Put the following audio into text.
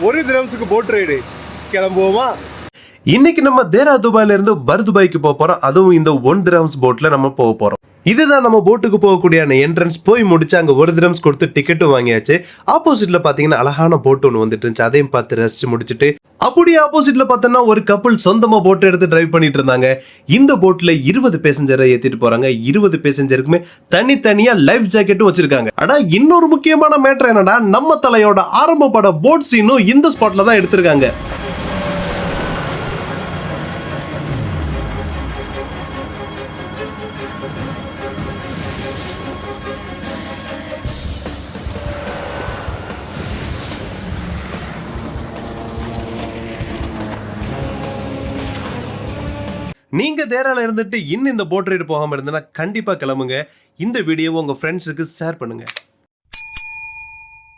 1 திரம்ஸுக்கு boat ride கிளம்புவோமா? இன்னைக்கு நம்ம தேரா துபாயில இருந்து பர்துபாய்க்கு போறோம். அதுவும் இந்த 1 திரம்ஸ் போட்ல நம்ம போறோம். இதுதான் நம்ம போட்டுக்கு போகக்கூடிய என்ட்ரன்ஸ். போய் முடிச்சு அங்க 1 திரம்ஸ் கொடுத்து டிக்கெட்டும் வாங்கியாச்சு. ஆப்போசிட்ல பாத்தீங்கன்னா அழகான போட் ஒன்று வந்துட்டு இருந்துச்சு. அதையும் பார்த்து ரசிச்சு முடிச்சுட்டு அப்படியே ஆப்போசிட்ல பார்த்தோம்னா ஒரு கப்பல் சொந்தமா போட் எடுத்து டிரைவ் பண்ணிட்டு இருந்தாங்க. இந்த போட்ல 20 பேசஞ்சரை ஏத்திட்டு போறாங்க. 20 பேசஞ்சருக்குமே தனித்தனியா லைஃப் ஜாக்கெட்டும் வச்சிருக்காங்க. ஆனா இன்னொரு முக்கியமான மேட்டர் என்னன்னா, நம்ம தலையோட ஆரம்ப பட போட் சீனும் இந்த ஸ்பாட்ல தான் எடுத்திருக்காங்க. நீங்க தேரால இருந்துட்டு இன்னும் இந்த போட் ரைடு போகாம இருந்தனா கண்டிப்பா கிளம்புங்க. இந்த வீடியோவை உங்க ஃப்ரெண்ட்ஸுக்கு ஷேர் பண்ணுங்க.